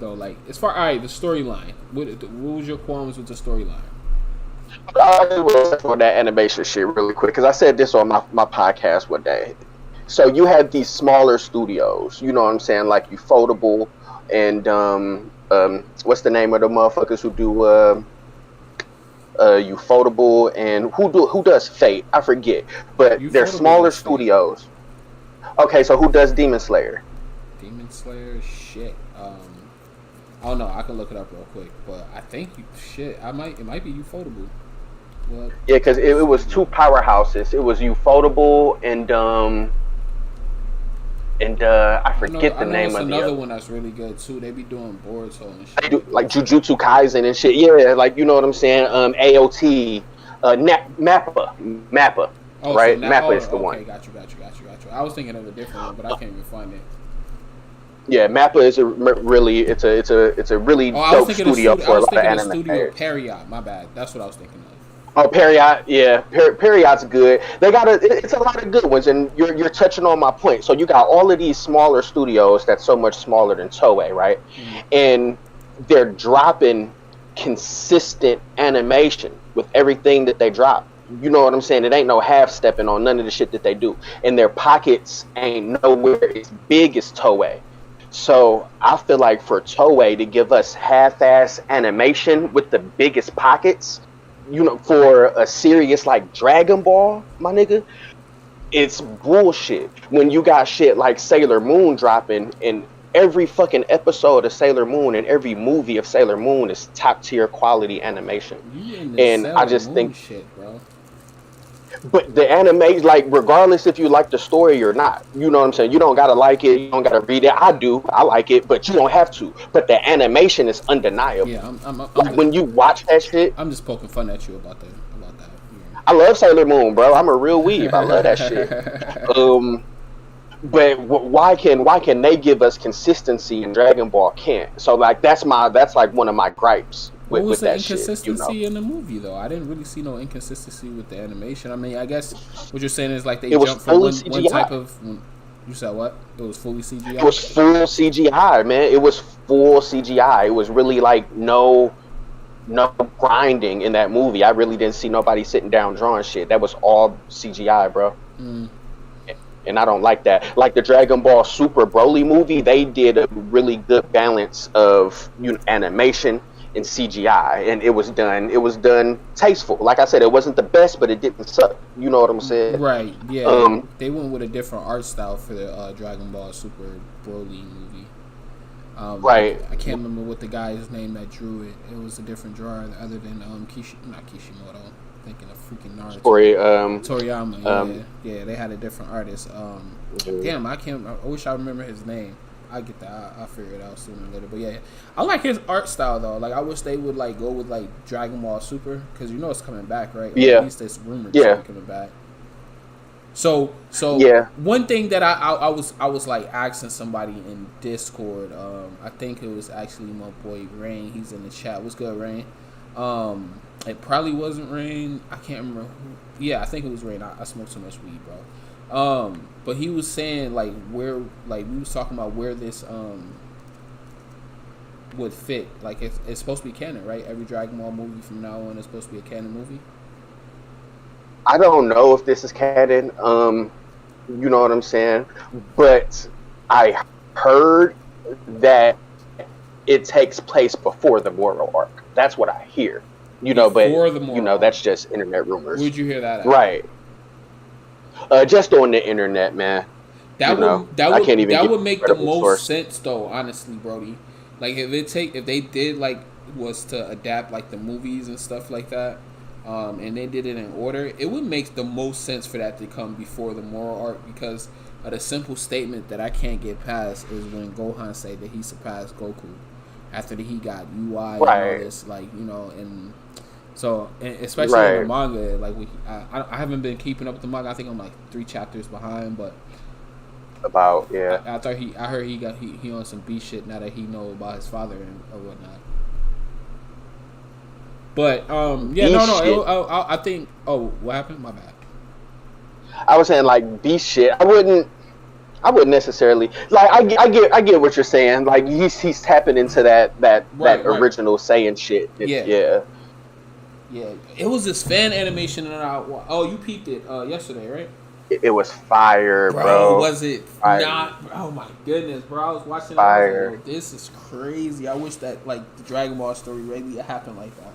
though, like as far the storyline. What was your qualms with the storyline? I just want to touch on that animation shit really quick because I said this on my podcast one day. So you have these smaller studios, you know what I'm saying, like Ufotable and what's the name of the motherfuckers who do Ufotable and who does Fate? I forget, but they're Ufotable smaller does Fate. studios. Okay, so who does Demon Slayer? Demon Slayer, shit. I don't know. I can look it up real quick, but I think shit. It might be Ufotable. What? Yeah, because it was two powerhouses. It was Ufotable and I forget the name it's of another one that's really good too. They be doing Boruto and shit. they do like Jujutsu Kaisen and shit. Yeah, like you know what I'm saying. AOT, Mappa, Oh, so right? now, Mappa is the okay, one. got you. I was thinking of a different one, but I can't even find it. Yeah, Mappa is it's a really Oh, I was dope thinking studio for a lot of of anime Studio players. Period. My bad. That's what I was thinking of. Oh, Period, yeah, Period's good. They got it's a lot of good ones, and you're touching on my point. So you got all of these smaller studios that's so much smaller than Toei, right? Mm. And they're dropping consistent animation with everything that they drop. You know what I'm saying? It ain't no half stepping on none of the shit that they do, and their pockets ain't nowhere as big as Toei. So I feel like for Toei to give us half-ass animation with the biggest pockets, you know, for a series like Dragon Ball, my nigga, it's bullshit. When you got shit like Sailor Moon dropping, and every fucking episode of Sailor Moon and every movie of Sailor Moon is top tier quality animation. You in this And I Sailor just Moon think, shit, bro? but the anime, like, regardless if you like the story or not, you know what I'm saying? You don't gotta like it, you don't gotta read it. I do, I like it, but you don't have to. But the animation is undeniable. Yeah, Like, when you watch that shit, I'm just poking fun at you about that. I love Sailor Moon, bro. I'm a real weeb. I love that shit. Yeah. But why can they give us consistency and Dragon Ball can't? So like that's like one of my gripes What was with the that shit. You know, inconsistency in the movie though? I didn't really see no inconsistency with the animation. I mean, I guess what you're saying is like they it was jumped from fully one CGI. type of. You said what? It was fully CGI. It was full CGI, man. It was full CGI. It was really like no grinding in that movie. I really didn't see nobody sitting down drawing shit. That was all CGI, bro. Mm. And I don't like that. Like the Dragon Ball Super Broly movie, they did a really good balance of animation and CGI, and it was done tasteful. Like I said, it wasn't the best, but it didn't suck. You know what I'm saying? Right. Yeah. They went with a different art style for the Dragon Ball Super Broly movie. Right. I can't remember what the guy's name that drew it. It was a different drawer other than not Kishimoto. I'm thinking of freaking Naruto. Toriyama. Yeah. They had a different artist. Damn, I wish I remember his name. I get that. I'll figure it out sooner or later. But yeah, I like his art style though. Like I wish they would like go with like Dragon Ball Super because you know it's coming back, right? Or Yeah. at least it's rumored to be coming back. So Yeah. one thing that I was like asking somebody in Discord, I think it was actually my boy Rain. He's in the chat. What's good, Rain? It probably wasn't Rain. I can't remember who. Yeah, I think it was Rain. I smoked so much weed, bro. But he was saying like where, like we was talking about where this would fit. Like it's supposed to be canon, right? Every Dragon Ball movie from now on is supposed to be a canon movie. I don't know if this is canon. You know what I'm saying? But I heard that it takes place before the Moro arc. That's what I hear. You know, Before but the you know Moro that's just internet rumors. Where'd you hear that at? Right. Just on the internet, man. That would make the most source. sense though, honestly, Brody. Like if they did like was to adapt like the movies and stuff like that, and they did it in order, it would make the most sense for that to come before the moral arc because of the simple statement that I can't get past is when Gohan said that he surpassed Goku after that he got UI and all this, like, you know, and so especially in the manga, like I haven't been keeping up with the manga. I think I'm like 3 chapters behind, but about I heard he on some B shit now that he know about his father and or whatnot. But I think. Oh, what happened? My bad. I was saying like B shit. I wouldn't necessarily like. I get what you're saying. Like he's tapping into that Right. original Saiyan shit. Yeah. Yeah, Yeah. It was this fan animation that oh, you peeped it yesterday, right? it was fire, Bro, bro. was it Fire, not? Oh my goodness, bro! I was watching it. I was like, yo, fire. this is crazy. I wish that like the Dragon Ball story really happened like that.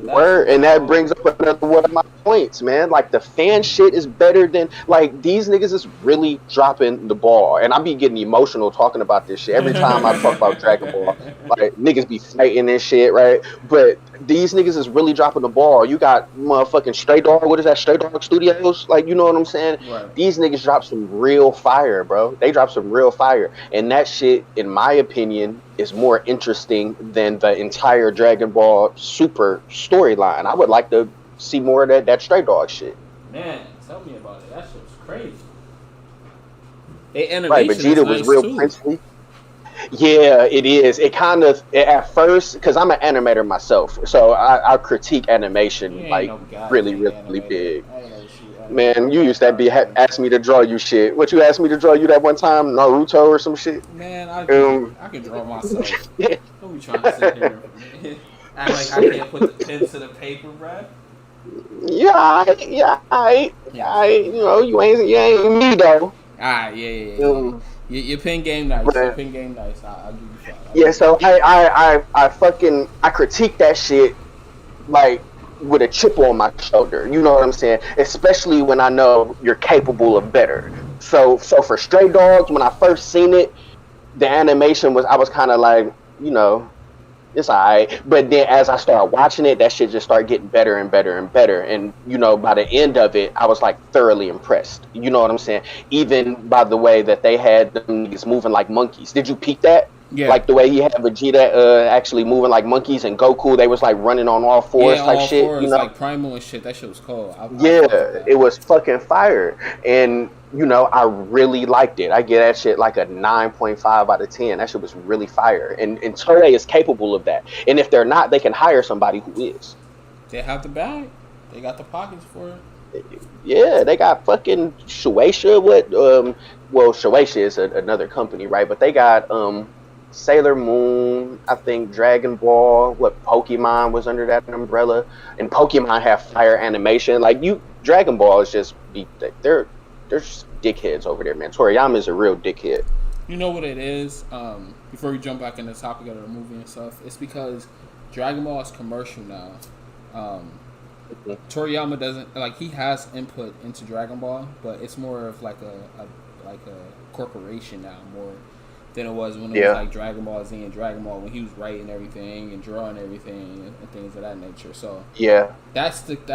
That shit Word, was and that so. brings up another one of my points, man. Like the fan shit is better than like these niggas is really dropping the ball, and I be getting emotional talking about this shit every time I talk about Dragon Ball. Like niggas be fighting and shit, right? But these niggas is really dropping the ball. You got motherfucking Stray Dog. What is that? Stray Dog Studios? Like you know what I'm saying? Right. These niggas drop some real fire, bro. They drop some real fire, and that shit, in my opinion, is more interesting than the entire Dragon Ball Super storyline. I would like to see more of that Stray Dog shit. Man, tell me about it. That shit was crazy. The Right, animation is Vegeta was nice real too. princely. Yeah, it is. It kind of at first because I'm an animator myself, so I critique You animation ain't like no really, goddamn really animator. big. I ain't never see Man, animator you used to be cartoon. ask me to draw you shit. What you asked me to draw you that one time, Naruto or some shit. Man, Um, I can draw myself. yeah, Don't be trying to sit here act like I can't put the pen to the paper, bruh. yeah, Yeah, you know, you ain't me though. ah, yeah. Um, Your pen game nice. Your but pen game nice. I'll give you that. I'll yeah, give you so that. I fucking I critique that shit like with a chip on my shoulder. You know what I'm saying? Especially when I know you're capable of better. So for Stray Dogs, when I first seen it, the animation was I was kind of like, you know, it's alright. But then as I started watching it, that shit just started getting better and better and better. And you know, by the end of it, I was like thoroughly impressed. You know what I'm saying? Even by the way that they had them niggas moving like monkeys. Did you peek that? Yeah, Like the way he had Vegeta actually moving like monkeys and Goku, they was like running on all yeah. fours type All shit. You fours know? like primal and shit. That shit was cool. I fucked with Yeah, that. it was fucking fire. And you know, I really liked it. I get that shit like a 9.5 out of 10. That shit was really fire. And Toei is capable of that. And if they're not, they can hire somebody who is. They have the bag. They got the pockets for it. Yeah, they got fucking Shueisha. Well, Shueisha is another company, right? But they got Sailor Moon, I think Dragon Ball, what Pokemon was under that umbrella, and Pokemon have fire animation. Like you, Dragon Ball is just they're just dickheads over there, man. Toriyama is a real dickhead. You know what it is? Before we jump back in the topic of the movie and stuff, it's because Dragon Ball is commercial now. Um, Toriyama doesn't like he has input into Dragon Ball, but it's more of like a corporation now more than it was when it was Yeah, like Dragon Ball Z and Dragon Ball when he was writing everything and drawing everything and things of that nature. So yeah, that's what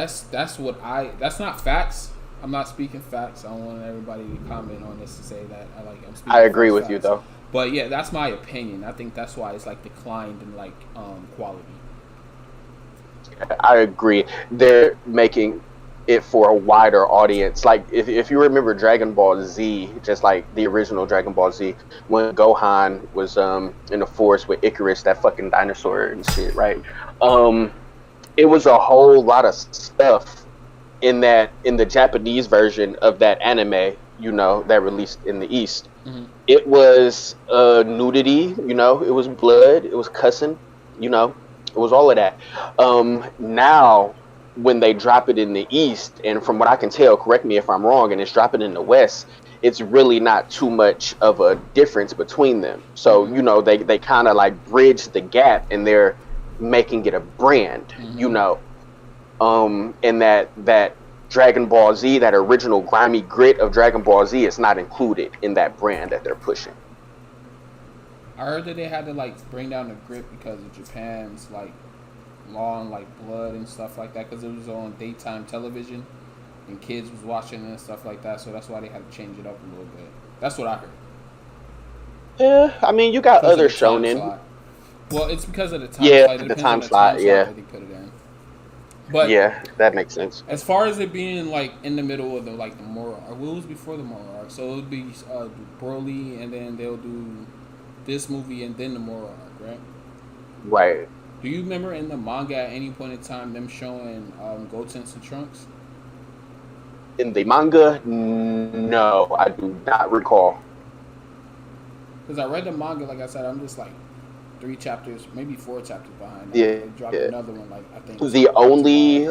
that's not facts. I'm not speaking facts. I don't want everybody to comment on this to say that I'm I speaking agree false with you facts. though. But yeah, that's my opinion. I think that's why it's like declined in like quality. I agree. They're making it for a wider audience. Like if you remember Dragon Ball Z, just like the original Dragon Ball Z, when Gohan was in the forest with Icarus, that fucking dinosaur and shit, right? Um, it was a whole lot of stuff in the Japanese version of that anime, you know, that released in the East. Mm-hmm. It was nudity, you know, it was blood, it was cussing, you know, it was all of that. Now, when they drop it in the East, and from what I can tell, correct me if I'm wrong, and it's dropping in the West, it's really not too much of a difference between them. So, Mm-hmm. you know, they kind of like bridge the gap and they're making it a brand, you Mm-hmm. know. And that Dragon Ball Z, that original grimy grit of Dragon Ball Z is not included in that brand that they're pushing. I heard that they had to like bring down the grip because of Japan's like long like blood and stuff like that because it was on daytime television and kids was watching it and stuff like that. So that's why they had to change it up a little bit. That's what I heard Yeah, I mean, you got because of other the time shonen. slot. Well, it's because of the time Yeah, slot. It the depends on time the time slot. slot Yeah, that they put it in. But yeah, that makes sense. as far as it being like in the middle of the like the moral arc, what was before the moral arc? So it would be Broly, and then they'll do this movie and then the moral arc, right? Right. Do you remember in the manga at any point in time them showing Gotenks and Trunks? In the manga, no, I do not recall. Because I read the manga, like I said, I'm just like 3 chapters, maybe 4 chapters behind now. Because Yeah, they dropped another one, like I think the tomorrow. only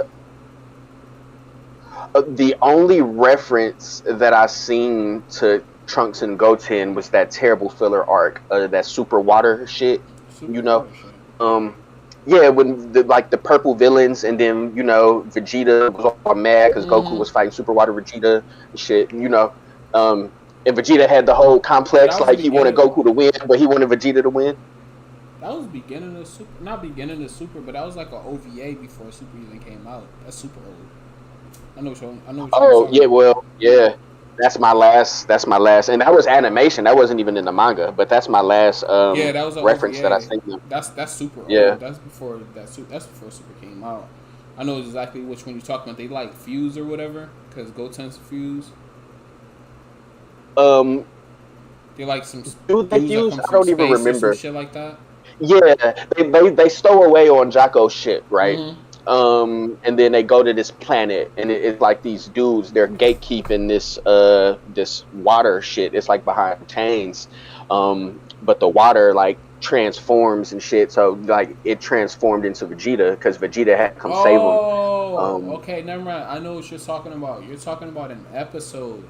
the only reference that I seen to Trunks and Goten was that terrible filler arc, that super water shit. Super You know, water shit. um, yeah, when the purple villains, and then Vegeta was all mad because Goku Mm-hmm. was fighting super water Vegeta and shit. And Vegeta had the whole Yeah, that complex was the like he wanted beginning. Goku to win, but he wanted Vegeta to win. That was beginning of Super. Not beginning of Super, but that was like a OVA before Super even came out. That's super old. I know what you're Oh talking yeah, about. well yeah. That's my last. That's my last, and that was animation. That wasn't even in the manga, but that's my last Yeah, that was an reference that I OVA. seen them. That's super Yeah. old. That's before Super came out. I know exactly which one you're talking about. They like fuse or whatever, because Goten's fuse. Um, They like some do they dudes that fuse? come I from don't even space or some remember. shit like that. Yeah, they stow away on Jocko's ship, right? Mm-hmm. And then they go to this planet, and it's like these dudes. They're gatekeeping this water shit. It's like behind chains, but the water like transforms and shit. So like it transformed into Vegeta because Vegeta had to come save him. Oh, Um, okay, never mind. I know what you're talking about. You're talking about an episode.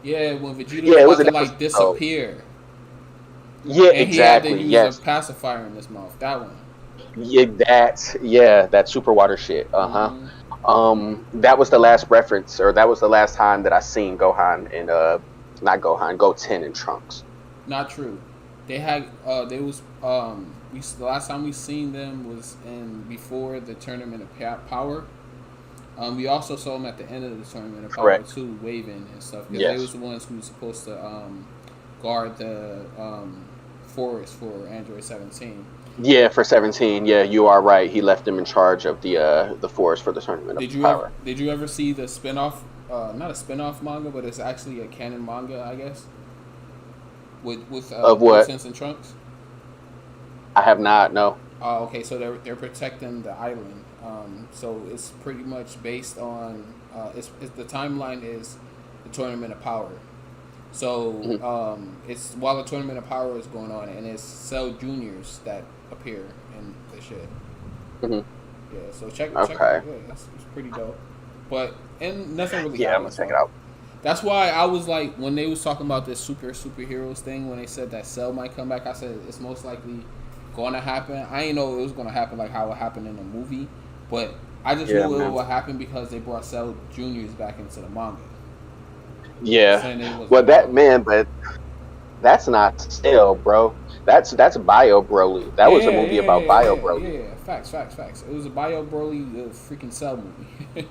Yeah, when Vegeta was yeah, it was about an to like episode. disappear, Yeah, and he had to exactly. use a Yes. pacifier in his mouth. That one. That super water shit. Uh-huh. Mm-hmm. That was the last reference, or that was the last time that I seen Gohan and not Gohan, Goten and Trunks. Not true. They had they was we the last time we seen them was in before the tournament of power. We also saw them at the end of the tournament of power Correct. too, waving and stuff because they was Yes. the ones who was supposed to guard the forest for Android 17. Yeah, for 17. Yeah, you are right. He left them in charge of the force for the tournament of power. Did you ever see the spinoff? Not a spinoff manga, but it's actually a canon manga, I guess. With Of what? Gotenks and Trunks. I have not. No. Oh, okay. So they're protecting the island. So it's pretty much based on. It's the timeline is the tournament of power. So Mhm. it's while the tournament of power is going on, and it's Cell Juniors that appear in the shit. Mhm. Yeah. So check it Okay. out. Yeah, it's pretty dope. But and nothing really Yeah, I'm gonna happens. check it So out. that's why I was like, when they was talking about this superheroes thing, when they said that Cell might come back, I said it's most likely gonna happen. I didn't know it was gonna happen like how it happened in the movie, but I just Yeah, knew it man. would happen because they brought Cell Juniors back into the manga, Yeah. saying it was a Well, that brother. man, but that's not still, bro. That's Bio Broly. That was a movie about Bio Broly. Yeah. Facts. It was a Bio Broly freaking Cell movie.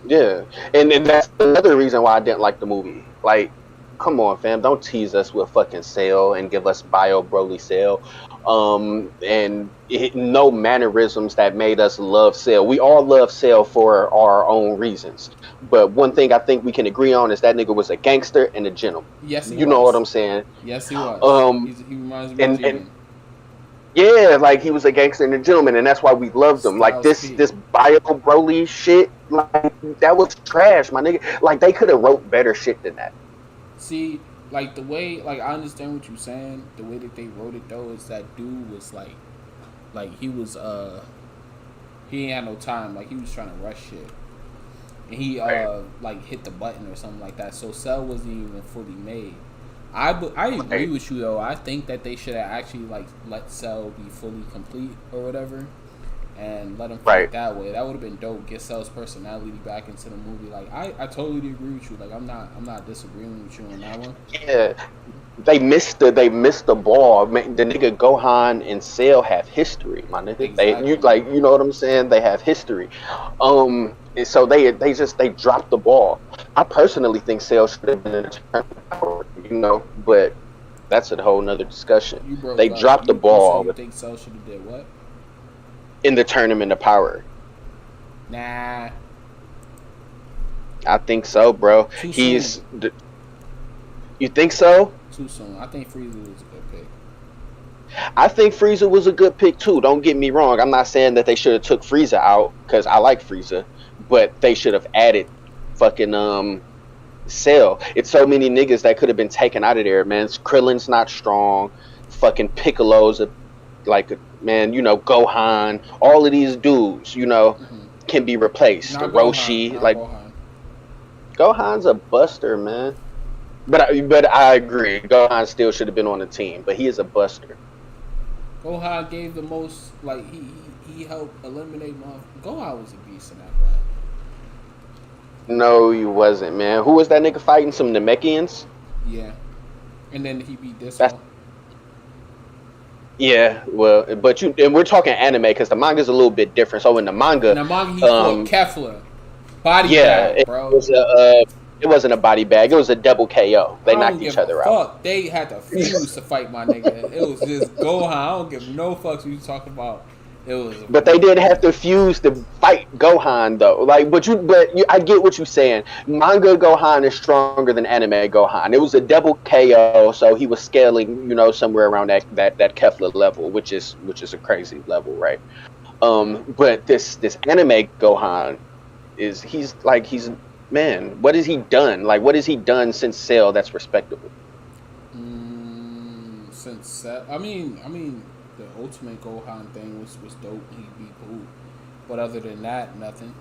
Yeah, and that's another reason why I didn't like the movie. Like, come on, fam, don't tease us with fucking Cell and give us Bio Broly Cell, and no mannerisms that made us love Cell. We all love Cell for our own reasons, but one thing I think we can agree on is that nigga was a gangster and a gentleman. Yes, he You know what was. I'm saying? Yes, he was. Um, He reminds me of and Jigen. yeah, like he was a gangster and a gentleman, and that's why we loved him. Like Styles this P. this Bio Broly shit, like that was trash, my nigga. Like they could have wrote better shit than that. See, like the way, like I understand what you're saying. The way that they wrote it though is that dude was like he was he ain't had no time. Like he was trying to rush shit, and he Right. like hit the button or something like that. So Cell wasn't even fully made. I agree Right. with you though. I think that they should have actually like let Cell be fully complete or whatever, and let him fight Right. that way. That would have been dope. Get Cell's personality back into the movie. Like I totally agree with you. Like I'm not disagreeing with you on that one. Yeah. They missed the ball. Man, the nigga Gohan and Cell have history, my nigga. You Exactly. like you know what I'm saying? They have history. And so they dropped the ball. I personally think Cell should have been in the tournament power, but that's a whole nother discussion. You They broke up. dropped the You said ball you think Cell should have did what? in the tournament of power. Nah, I think so, bro. too soon. You think so? Too soon. I think Frieza was a good pick. I think Frieza was a good pick too. Don't get me wrong. I'm not saying that they should have took Frieza out because I like Frieza, but they should have added fucking Cell. It's so many niggas that could have been taken out of there, man. Krillin's not strong. Fucking Piccolo's like, man, you know, Gohan. All of these dudes, you know, can be replaced. Not Gohan. Roshi, Not like Gohan. Gohan's a buster, man. But I agree. Gohan still should have been on the team, but he is a buster. Gohan gave the most, like, he helped eliminate my... Gohan was a beast in that, bro. No, he wasn't, man. Who was that nigga fighting? Some Namekians? Yeah. And then he beat this That's one. Yeah, well, and we're talking anime because the manga's a little bit different. So in the manga, he fought Kefla. Body bag, bro. It wasn't a body bag. It was a double KO. They knocked each other out. They had to fuse to fight my nigga. It was just Gohan. I don't give no fucks what you talking about. It was. But they did have to fuse to fight Gohan though. Like, I get what you're saying. Manga Gohan is stronger than anime Gohan. It was a double KO, so he was scaling, you know, somewhere around that Kefla level, which is a crazy level, right? But this anime Gohan he's man, what has he done? Like, what has he done since Cell that's respectable? Since Cell, I mean. The Ultimate Gohan thing was dope. He beat Boo, but other than that, nothing.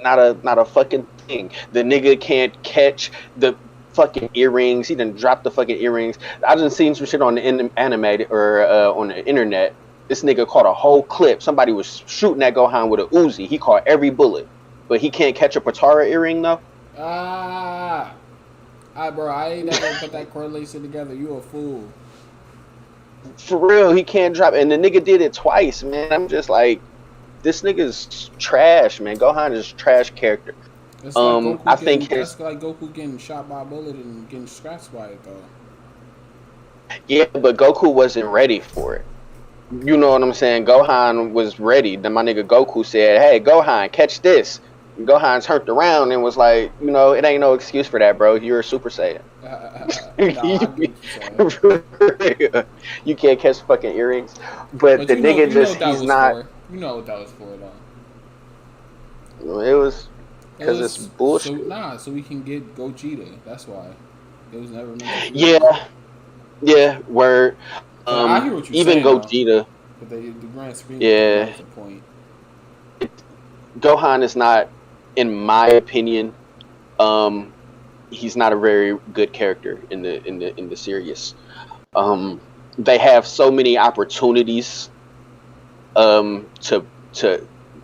Not a fucking thing. The nigga can't catch the fucking earrings. He done dropped the fucking earrings. I done seen some shit on the anime or on the internet. This nigga caught a whole clip. Somebody was shooting at Gohan with a Uzi. He caught every bullet, but he can't catch a Potara earring though. Bro, I ain't never put that correlation together. You a fool. For real, he can't drop, and the nigga did it twice, man. I'm just like, this nigga's trash, man. Gohan is a trash character. That's like Goku getting shot by a bullet and getting scratched by it, though. Yeah, but Goku wasn't ready for it. You know what I'm saying? Gohan was ready. Then my nigga Goku said, "Hey, Gohan, catch this." And Gohan turned around and was like, "You know, it ain't no excuse for that, bro. You're a Super Saiyan." You can't catch fucking earrings. But the nigga he's not. You know what that was for, though. It was because it's bullshit. So we can get Gogeta. That's why. It was never meant to be. Yeah. Word. I hear what you're even saying, Gogeta. Though, but the grand scheme. Yeah. That's the point. Gohan is not, in my opinion, he's not a very good character in the series. They have so many opportunities to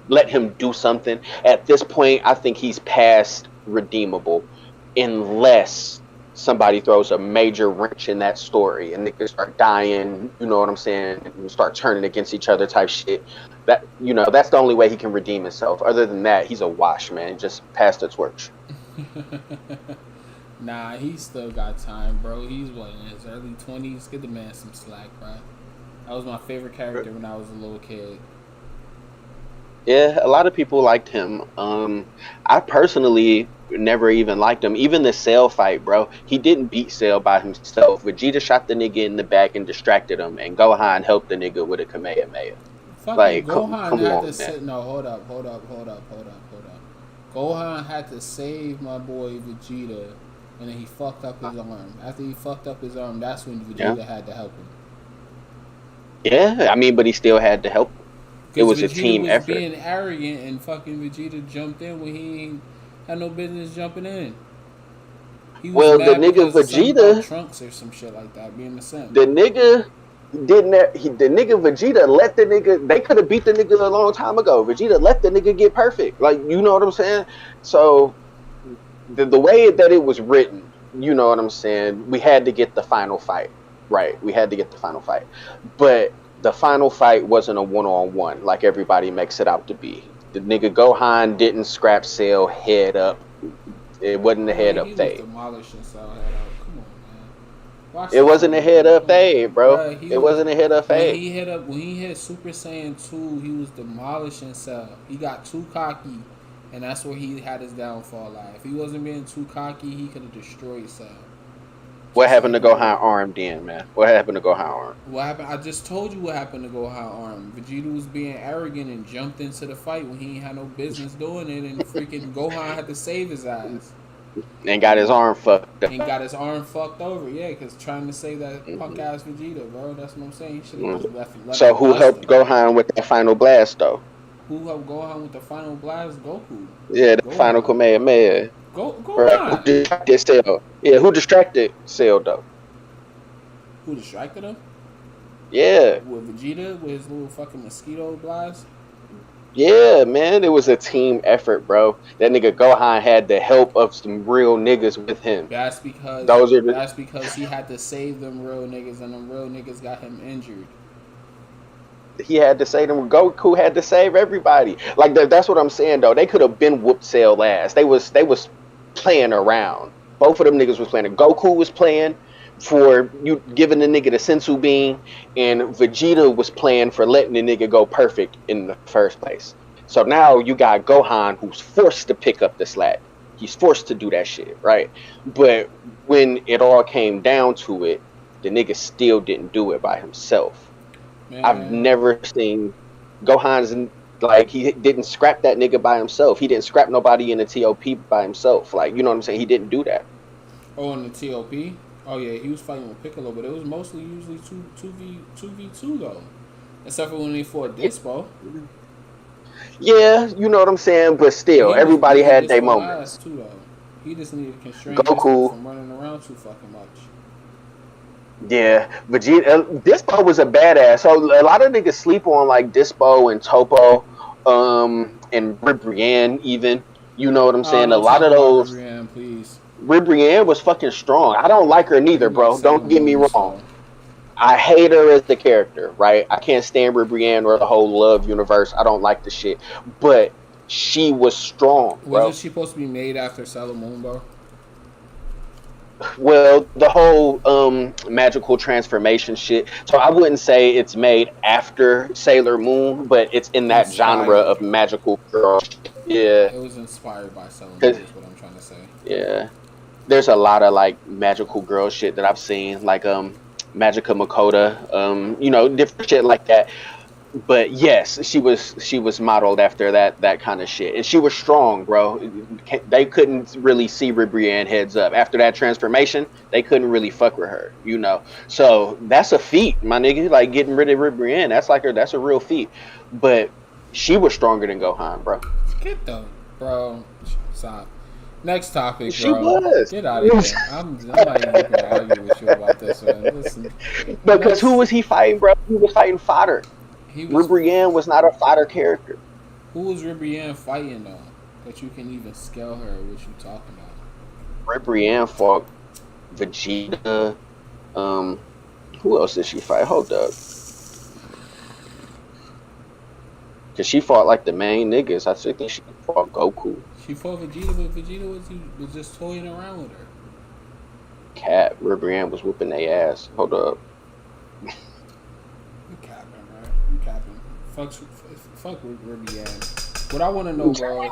let him do something. At this point, I think he's past redeemable, unless somebody throws a major wrench in that story and they can start dying. You know what I'm saying? And start turning against each other, type shit. That, you know, that's the only way he can redeem himself. Other than that, he's a wash, man. Just pass the torch. Nah, he still got time, bro. He's in his early 20s. Get the man some slack, bro. That was my favorite character when I was a little kid. Yeah, a lot of people liked him. I personally never even liked him. Even the Cell fight, bro. He didn't beat Cell by himself. Vegeta shot the nigga in the back and distracted him, and Gohan helped the nigga with a Kamehameha. Like, Gohan had to say, no, hold up. Gohan had to save my boy Vegeta, and then he fucked up his arm. After he fucked up his arm, that's when Vegeta had to help him. Yeah, I mean, but he still had to help him. It was Vegeta a team effort. Being arrogant, and fucking Vegeta jumped in when he had no business jumping in. He was the nigga Vegeta Trunks or some shit like that being the same. The nigga Vegeta let the nigga. They could have beat the nigga a long time ago. Vegeta let the nigga get perfect. Like, you know what I'm saying? So the way that it was written, you know what I'm saying? We had to get the final fight, right? We had to get the final fight, but the final fight wasn't a one-on-one like everybody makes it out to be. The nigga Gohan didn't scrap Cell head up. It wasn't a head up fade. It wasn't a head up fade, bro. It wasn't a head up fade. When he hit Super Saiyan 2, he was demolishing Cell. He got too cocky, and that's where he had his downfall at. If he wasn't being too cocky, he could have destroyed Cell. What Just happened like to Gohan arm then, man? What happened to Gohan arm? what happened? I just told you what happened to Gohan arm. Vegeta was being arrogant and jumped into the fight when he ain't had no business doing it, and freaking Gohan had to save his ass. And got his arm fucked up. And got his arm fucked over, yeah, because trying to save that Mm-hmm. punk ass Vegeta, bro. That's what I'm saying. He should have just left So him who helped him. Gohan with that final blast though? Who helped Gohan with the final blast? Goku. Yeah, the Gohan. final Kamehameha. Gohan. Right. Who distracted Cell? Yeah, who distracted Cell though? Who distracted him? Yeah. With Vegeta with his little fucking mosquito blast? Yeah, man, it was a team effort, bro. That nigga Gohan had the help of some real niggas with him. That's because he had to save them real niggas, and them real niggas got him injured. He had to save them. Goku had to save everybody. Like that's what I'm saying though. They could have been whooped Cell ass. They was playing around. Both of them niggas was playing. Goku was playing for you giving the nigga the sensu bean, and Vegeta was playing for letting the nigga go perfect in the first place. So now you got Gohan who's forced to pick up the slack. He's forced to do that shit, right? But when it all came down to it, the nigga still didn't do it by himself. Man. I've never seen Gohan's like he didn't scrap that nigga by himself. He didn't scrap nobody in the TOP by himself. Like, you know what I'm saying? He didn't do that. Oh, in the TOP? Oh yeah, he was fighting with Piccolo, but it was mostly usually 2v2 though. Except for when they fought Dispo. Yeah, you know what I'm saying, but still, everybody had their moments. Too, though. He just needed to constrain Goku from running around too fucking much. Yeah, Vegeta, Dispo was a badass. So a lot of niggas sleep on like Dispo and Topo, and Ribrianne even. You know what I'm saying? A lot of those. Ribrianne, please. Ribrianne was fucking strong. I don't like her neither, bro. Don't get me wrong. I hate her as the character, right? I can't stand Ribrianne or the whole love universe. I don't like the shit. But she was strong, bro. Wasn't she supposed to be made after Sailor Moon, bro? Well, the whole magical transformation shit. So I wouldn't say it's made after Sailor Moon, but it's in that genre of magical girl shit. Yeah. It was inspired by Sailor Moon, is what I'm trying to say. Yeah. There's a lot of like magical girl shit that I've seen, like Magica Makoto, you know, different shit like that. But yes, she was modeled after that kind of shit, and she was strong, bro. They couldn't really see Ribrianne heads up after that transformation. They couldn't really fuck with her, you know. So that's a feat, my nigga. Like getting rid of Ribrianne, that's a real feat. But she was stronger than Gohan, bro. Get them, bro. Stop. Next topic, bro. She was. Get out of here. I'm not even gonna argue with you about this one. Listen. Because who was he fighting, bro? He was fighting fodder. Ribrianne was not a fighter character. Who was Ribrianne fighting though? That you can even scale her? What you talking about? Ribrianne fought Vegeta. Who else did she fight? Hold up. Cause she fought like the main niggas. I think she fought Goku. She fought Vegeta, but Vegeta was just toying around with her. Cat, Ribrianne was whooping their ass. Hold up. You capping, bro. You capping. Fuck Ribrianne. What I want to know, bro,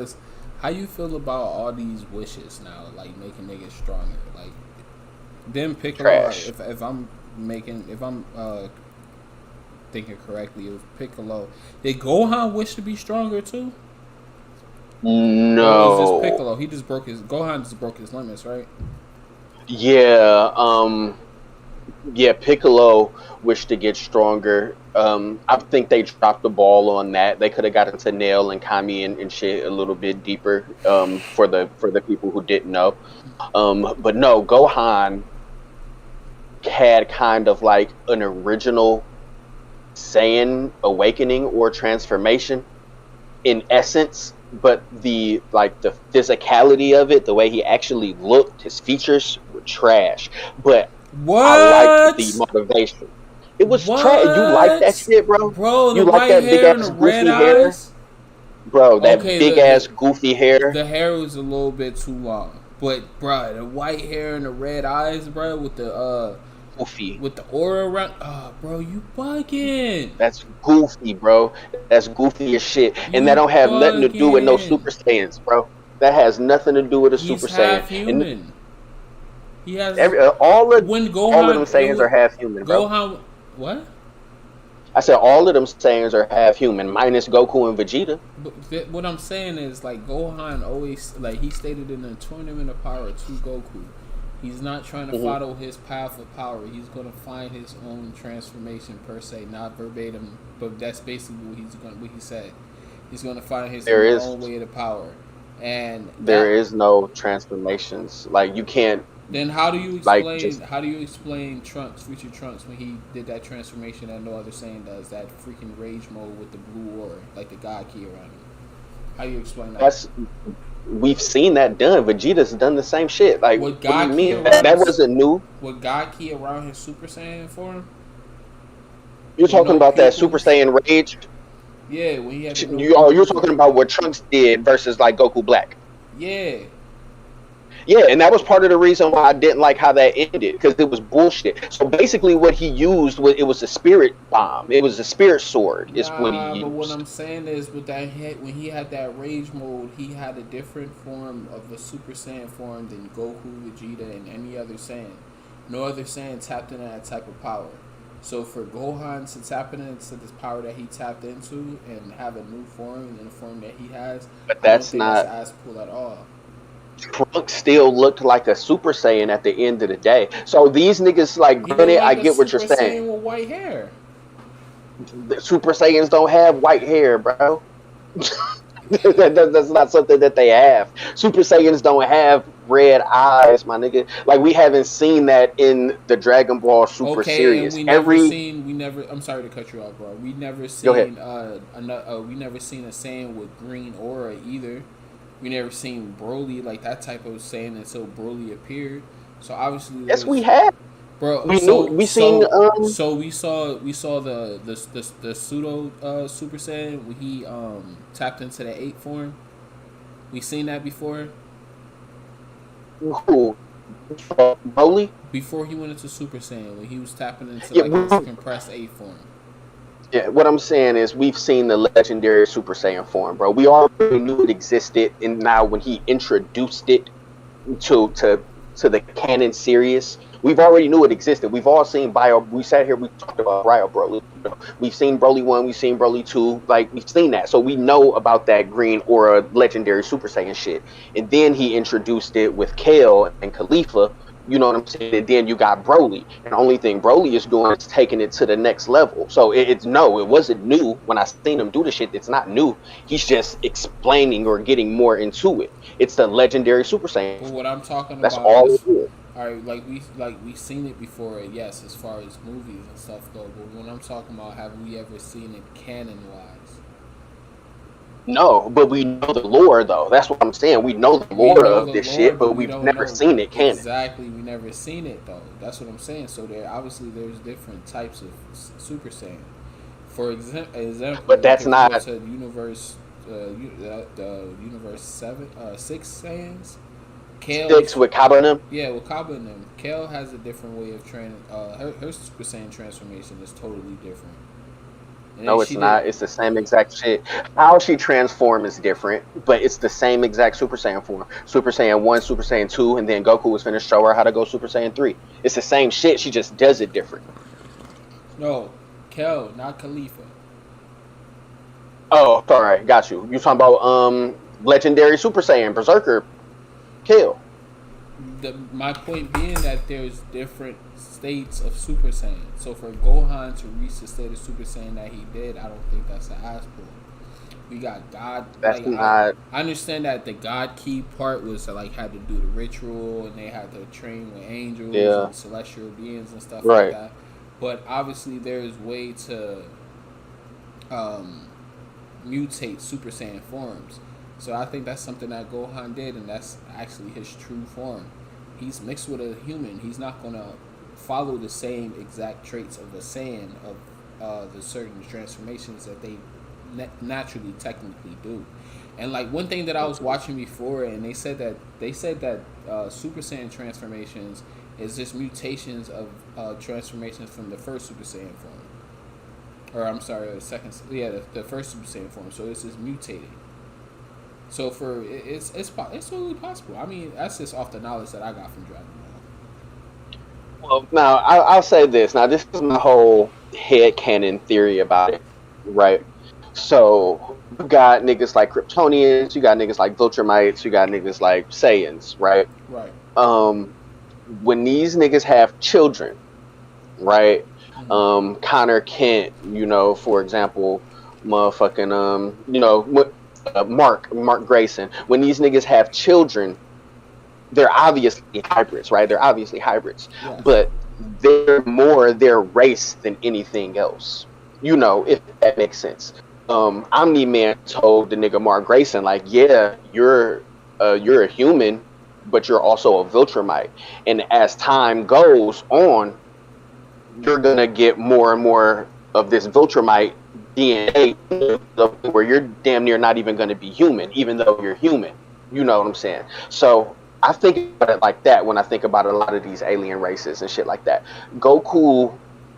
is how you feel about all these wishes now, like making niggas stronger. Like, them Piccolo, if I'm thinking correctly, it was Piccolo. Did Gohan wish to be stronger too? No. Or was this Piccolo? Gohan just broke his limits, right? Yeah, yeah, Piccolo wished to get stronger. I think they dropped the ball on that. They could have got into Nail and Kami and shit a little bit deeper, for the people who didn't know. But no, Gohan had kind of like an original Saiyan awakening or transformation in essence, but the physicality of it, the way he actually looked, his features were trash. But I liked the motivation. It was trash. You like that shit, bro? Bro, you like that big ass goofy hair? Bro, that big ass goofy hair. The hair was a little bit too long. But bro, the white hair and the red eyes, bro, with the goofy. With the aura around. Oh, bro, you bugging. That's goofy, bro. That's goofy as shit. And that don't have nothing to do with no Super Saiyans, bro. That has nothing to do with a He's Super Saiyan. half And human. He has when all of them Gohan. Saiyans are half human, bro. Gohan. What? I said all of them Saiyans are half human, minus Goku and Vegeta. But what I'm saying is, like, Gohan always, like, he stated in the Tournament of Power to Goku, he's not trying to follow his path of power. He's going to find his own transformation per se, not verbatim, but that's basically what he said. He's going to find his own way to power, and there is no transformations. Like you can't. Then how do you explain Trunks, future Trunks, when he did that transformation that no other Saiyan does, that freaking rage mode with the blue aura, like the God key around him? How do you explain that? We've seen that done. Vegeta's done the same shit. Like, what do you mean? That wasn't new. With God key around his Super Saiyan form? You're talking about that Super Saiyan rage? Yeah, when he had you're talking about what Trunks did versus like Goku Black. Yeah. Yeah, and that was part of the reason why I didn't like how that ended, because it was bullshit. So basically, what he used was a spirit bomb. It was a spirit sword. Is what he used. But what I'm saying is, with that hit, when he had that rage mode, he had a different form of a Super Saiyan form than Goku, Vegeta, and any other Saiyan. No other Saiyan tapped into that type of power. So for Gohan to tap into this power that he tapped into and have a new form in the form that he has, but that's not ass pull at all. Trunks still looked like a Super Saiyan at the end of the day. So these niggas, like, granted, I get what you're saying. Super Saiyan with white hair. The Super Saiyans don't have white hair, bro. That's not something that they have. Super Saiyans don't have red eyes, my nigga. Like, we haven't seen that in the Dragon Ball Super series. I'm sorry to cut you off, bro. We never seen we never seen a Saiyan with green aura either. We never seen Broly, like that type of Saiyan, until Broly appeared. So obviously, yes, we have, bro. We saw the pseudo Super Saiyan when he tapped into the 8 form. We seen that before. Who? Broly? Before he went into Super Saiyan, when he was tapping into his compressed 8 form. Yeah, what I'm saying is we've seen the legendary Super Saiyan form, bro. We already knew it existed, and now when he introduced it to the canon series, we've already knew it existed. We've all seen we sat here, we talked about Bio Broly. We've seen Broly 1, we've seen Broly 2, like, we've seen that. So we know about that green aura legendary Super Saiyan shit. And then he introduced it with Kale and Khalifa. You know what I'm saying? And then you got Broly. And the only thing Broly is doing is taking it to the next level. So it wasn't new. When I seen him do the shit, it's not new. He's just explaining or getting more into it. It's the legendary Super Saiyan. Well, what I'm talking That's about all it is. All right, we've seen it before, yes, as far as movies and stuff go. But when I'm talking about, have we ever seen it canon-wise? No, but we know the lore, though. That's what I'm saying. We know the lore of this shit, but we've never seen it canon. Exactly, we never seen it, though. That's what I'm saying. So there's different types of Super Saiyan. For example, but that's not to universe. The universe 6 Saiyans. Kale 6 with Kaba and them. Yeah, with Kaba and them. Kale has a different way of training. Her Super Saiyan transformation is totally different. And no, it's not. It's the same exact shit. How she transforms is different, but it's the same exact Super Saiyan form. Super Saiyan 1, Super Saiyan 2, and then Goku was finished show her how to go Super Saiyan 3. It's the same shit. She just does it different. No, Kel, not Khalifa. Oh, sorry. Got you. You talking about legendary Super Saiyan, Berserker, Kel. My point being that there's different states of Super Saiyan. So for Gohan to reach the state of Super Saiyan that he did, I don't think that's an ass pull. We got God. That's not. I understand that the God key part was had to do the ritual and they had to train with angels and celestial beings and stuff like that. But obviously there's way to mutate Super Saiyan forms. So I think that's something that Gohan did, and that's actually his true form. He's mixed with a human. He's not going to follow the same exact traits of a Saiyan of the certain transformations that they naturally technically do. And one thing that I was watching before, and they said that Super Saiyan transformations is just mutations of transformations from the first Super Saiyan form. Or I'm sorry, the first Super Saiyan form. So it's just mutating. So it's totally possible. I mean, that's just off the knowledge that I got from Dragon Well, now I'll say this. Now, this is my whole headcanon theory about it, right? So you got niggas like Kryptonians, you got niggas like Viltrumites, you got niggas like Saiyans, right? Ball. Right. Um, when these niggas have children, right? Connor Kent, for example, motherfucking, Mark Grayson. When these niggas have children, they're obviously hybrids, right? They're obviously hybrids, Yes. but they're more their race than anything else. If that makes sense. Omni-Man told the nigga Mark Grayson, like, yeah, you're a human, but you're also a Viltrumite. And as time goes on, you're gonna get more and more of this Viltrumite DNA where you're damn near not even gonna be human, even though you're human. You know what I'm saying? So I think about it like that when I think about a lot of these alien races and shit like that. Goku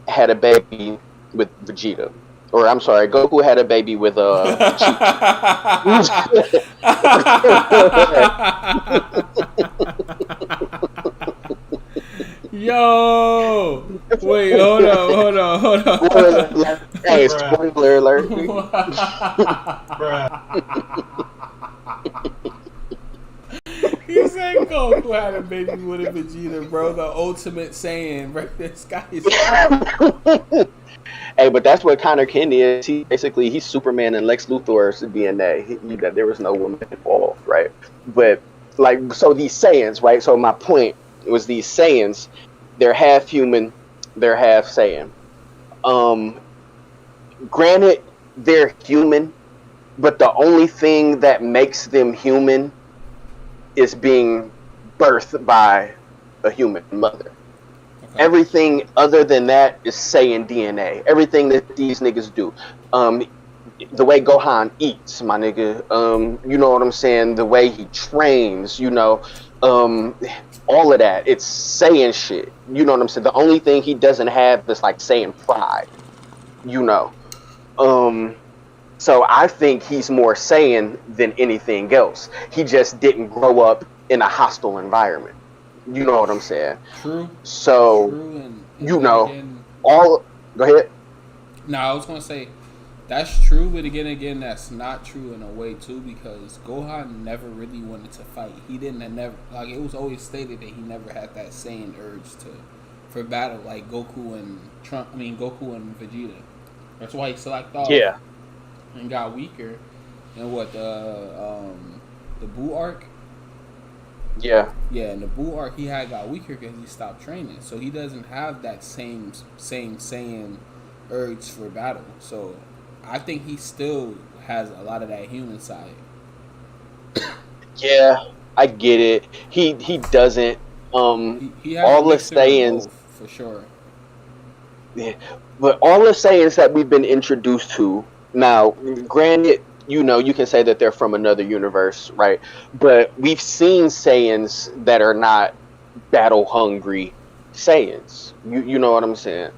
had a baby with Vegeta. Or I'm sorry, Goku had a baby with Chi. Yo, wait, hold on. Hey, spoiler alert. He said Goku had a baby with a Vegeta, bro. The ultimate Saiyan, bro. This guy is. Hey, but that's what Connor Kent is. He's Superman and Lex Luthor's DNA. There was no woman involved, right? But so these Saiyans, right? So my point was these Saiyans, they're half human, they're half Saiyan. Granted, they're human, but the only thing that makes them human is being birthed by a human mother. Okay. Everything other than that is Saiyan DNA. Everything that these niggas do. The way Gohan eats, my nigga. You know what I'm saying? The way he trains, all of that. It's Saiyan shit. You know what I'm saying? The only thing he doesn't have is like Saiyan pride. So I think he's more Saiyan than anything else. He just didn't grow up in a hostile environment. You know what I'm saying? True. So, all... Go ahead. No, I was going to say, that's true, but again, that's not true in a way, too, because Gohan never really wanted to fight. He it was always stated that he never had that Saiyan urge for battle, like Goku and Vegeta. That's why he selected off. Yeah. And got weaker. And what the Buu arc? Yeah. Yeah, in the Buu arc he got weaker because he stopped training. So he doesn't have that same Saiyan urge for battle. So I think he still has a lot of that human side. Yeah, I get it. He doesn't he has all the Saiyans for sure. Yeah. But all the Saiyans that we've been introduced to now, granted, you can say that they're from another universe, right? But we've seen Saiyans that are not battle-hungry Saiyans. You know what I'm saying?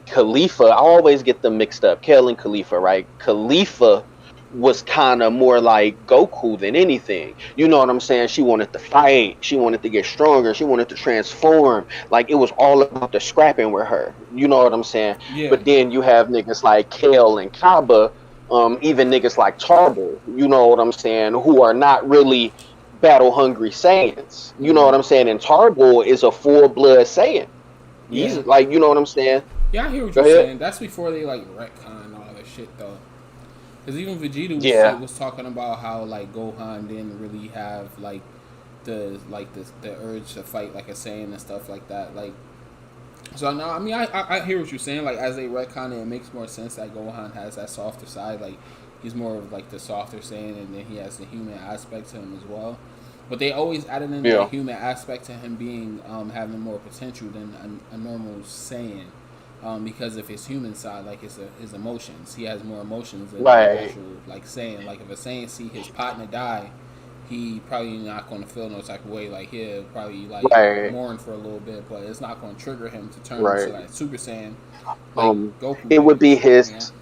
Khalifa, I always get them mixed up. Kel and Khalifa, right? Khalifa was kind of more like Goku than anything. You know what I'm saying? She wanted to fight. She wanted to get stronger. She wanted to transform. Like, it was all about the scrapping with her. You know what I'm saying? Yeah. But then you have niggas like Kale and Kaba, even niggas like Tarble, you know what I'm saying, who are not really battle-hungry Saiyans. You know what I'm saying? And Tarble is a full-blood Saiyan. He's like, you know what I'm saying? Yeah, I hear what you're saying. That's before they, retcon all that shit, though. Because even Vegeta was talking about how Gohan didn't really have the urge to fight like a Saiyan and stuff like that. So now I hear what you're saying. As they retcon it makes more sense that Gohan has that softer side. He's more of the softer Saiyan, and then he has the human aspect to him as well. But they always added in the human aspect to him being having more potential than a normal Saiyan. Because of his human side, his emotions, he has more emotions than actual Saiyan. If a Saiyan see his partner die, he probably not going to feel no type of way. He'll probably mourn for a little bit, but it's not going to trigger him to turn into Super Saiyan. Goku. It would be his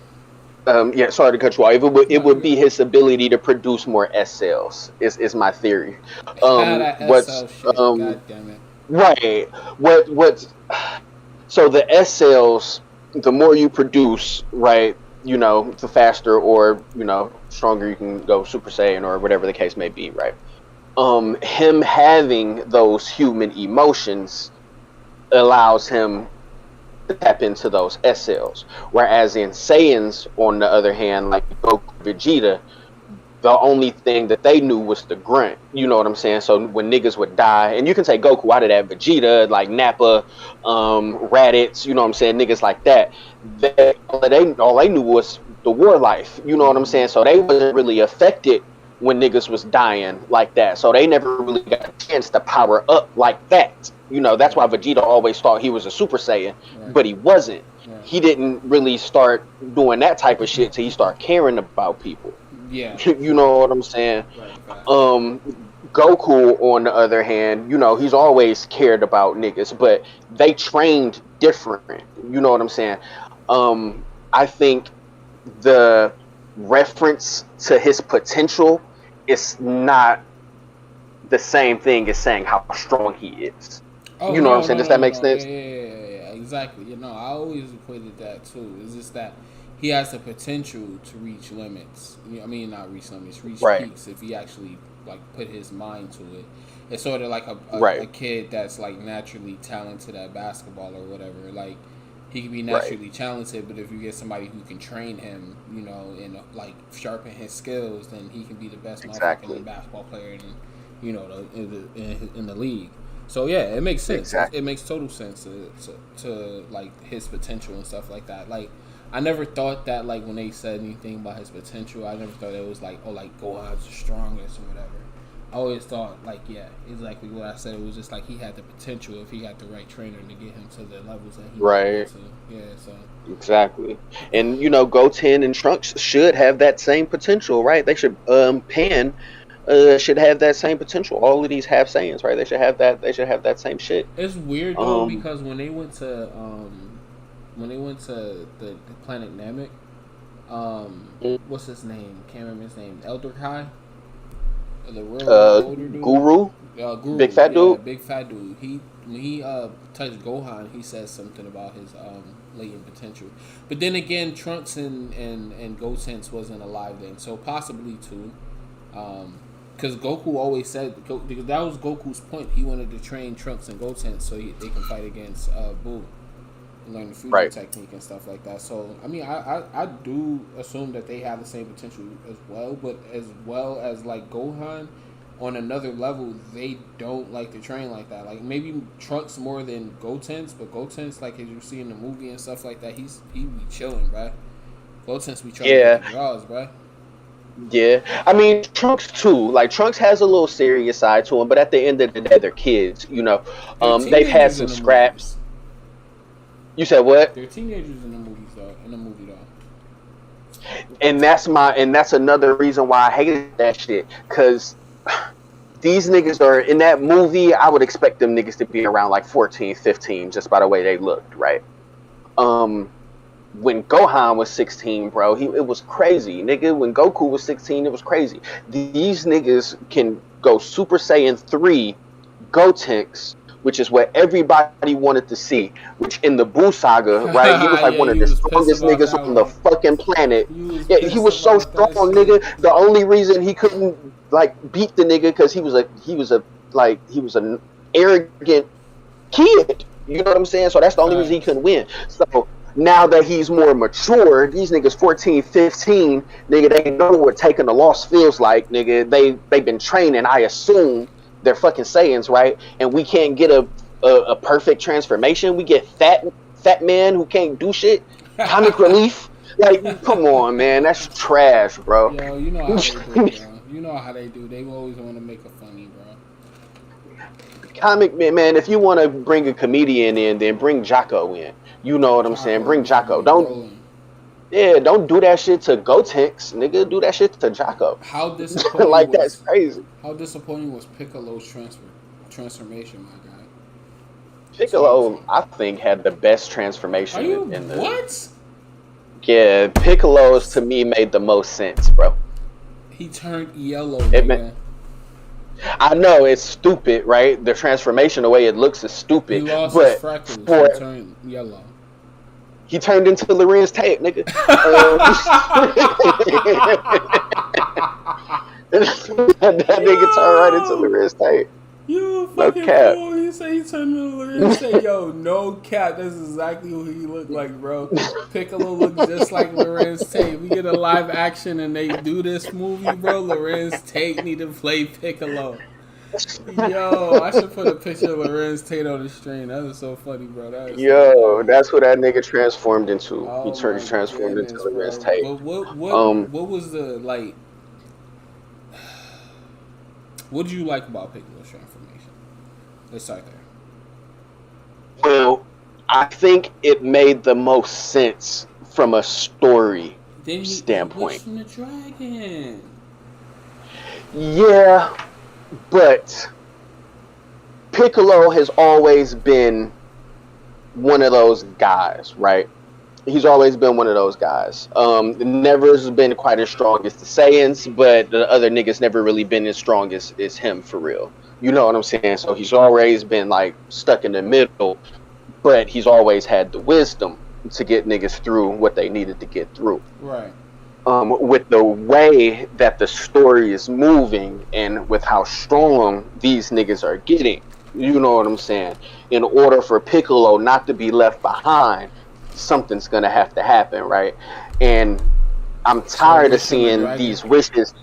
Yeah, sorry to cut you off. It No, would you're be good. his ability to produce more S cells. Is my theory. Ah, that What's SL shit. God damn it. right? What's so the S cells? The more you produce, right? The faster or stronger you can go Super Saiyan or whatever the case may be, right? Him having those human emotions allows him tap into those S cells. Whereas in Saiyans, on the other hand, like Goku, Vegeta, the only thing that they knew was the grunt. You know what I'm saying? So when niggas would die, and you can take Goku out of that, Vegeta, like Nappa, Raditz, you know what I'm saying? Niggas like that. All they knew was the war life. You know what I'm Mm-hmm. saying? So they wasn't really affected when niggas was dying like that. So they never really got a chance to power up like that. That's why Right. Vegeta always thought he was a Super Saiyan, Right. but he wasn't. Right. He didn't really start doing that type of shit till he started caring about people. Yeah. You know what I'm saying? Right. Facts. Um, Goku, on the other hand, he's always cared about niggas, but they trained different. You know what I'm saying? I think the reference to his potential is not the same thing as saying how strong he is. Oh You know what I'm no, saying? no, Does no, that no, make no. Yeah, sense? yeah, yeah, yeah, yeah. Exactly. I always equated that too. It's just that he has the potential to reach limits. I mean, not reach limits, reach Right. peaks if he actually like put his mind to it. It's sort of like a Right. kid that's like naturally talented at basketball or whatever. Like he can be Right. naturally talented, but if you get somebody who can train him, and like sharpen his skills, then he can be the best motherfucking Exactly. basketball player in the league. So yeah, it makes sense. It Exactly. makes total sense to like his potential and stuff like that. Like I never thought that like when they said anything about his potential, I never thought it was like like Gohan's the strongest or whatever. I always thought like exactly what I said. It was just like he had the potential if he had the right trainer to get him to the levels that he wanted to get Right. to. Yeah, so Exactly. And Goten and Trunks should have that same potential, right? They should Pan should have that same potential. All of these have Saiyans, right? They should have that same shit. it's weird though Um because when they went to the planet Namek, what's his name? Can't remember his name. Elder Kai, the real older dude. Guru, big Guru, fat yeah, dude. big fat dude. When he touched Gohan, he says something about his latent potential. But then again, Trunks and Gotenks wasn't alive then, so possibly too. Because Goku always said because that was Goku's point. He wanted to train Trunks and Gotenks so they can fight against Boo and learn the fusion Right. technique and stuff like that. So I mean, I do assume that they have the same potential as well, but as well as like Gohan, on another level, they don't like to train like that. Like maybe Trunks more than Gotenks, but Gotenks, like as you see in the movie and stuff like that, he be chilling, right? Gotenks be trying to get Yeah. the draws, right? Yeah. I mean, Trunks too. Like Trunks has a little serious side to him, but at the end of the day, they're kids. They're They've had teenagers some in the movies. scraps. You said what? They're teenagers in the movies, though. In the movie, though. And that's another reason why I hated that shit. Cause these niggas are in that movie. I would expect them niggas to be around like 14, 15, just by the way they looked, right? Um, when Gohan was 16, bro, it was crazy, nigga. When Goku was 16, it was crazy. These niggas can go Super Saiyan 3, Gotenks, which is what everybody wanted to see. Which in the Buu saga, right, he was like Yeah, one of he the was pissed strongest about niggas that on the one. fucking planet. He was Yeah, he pissed was so about strong, that shit. nigga. The only reason he couldn't like beat the nigga because he was an arrogant kid. You know what I'm saying? So that's the only reason he Facts. couldn't win. So now that he's more mature, these niggas 14, 15, nigga, they know what taking a loss feels like, nigga. They've been training, I assume. They're fucking Saiyans, right? And we can't get a perfect transformation. We get fat man who can't do shit. Comic relief. Like, come on, man. That's trash, bro. Yo, you know how they do, bro. You know how they do. They always want to make a funny, bro. Comic man, if you want to bring a comedian in, then bring Jocko in. You know what I'm saying? Taco Bring just Jocko. be Don't rolling. Yeah, don't do that shit to Gotenks, nigga. Do that shit to Jocko. How disappointing Like that's was crazy. how disappointing was Piccolo's transformation, my guy? Piccolo, I think, had the best Are transformation you in the. what? Yeah, Piccolo's to me made the most sense, bro. He turned yellow, Man, I know it's stupid, right? The transformation, the way it looks, is He stupid. lost his But freckles. He for turned yellow. he turned into Lorenz Tate, nigga. That nigga turned right into Lorenz Tate. You No fucking cap. fool. You say he turned into Lorenz Tate. Yo, no cap. That's exactly who he looked like, bro. Piccolo looked just like Lorenz Tate. We get a live action and they do this movie, bro. Lorenz Tate need to play Piccolo. Yo, I should put a picture of Lorenz Tate on the stream. That is so funny, bro. Yo, that's what that nigga transformed into. Oh, He transformed into Lorenz bro. Tate. But what was the like? What did you like about Piccolo's transformation? Let's start there. Well, I think it made the most sense from a story standpoint. From the dragon. Yeah, but Piccolo has always been one of those guys, right? He's always been one of those guys. Never has been quite as strong as the Saiyans, but the other niggas never really been as strong as him for real. You know what I'm saying? So he's always been like stuck in the middle, but he's always had the wisdom to get niggas through what they needed to get through. Right. With the way that the story is moving and with how strong these niggas are getting, you know what I'm saying? In order for Piccolo not to be left behind, something's gonna have to happen, right? And I'm tired of seeing these wishes.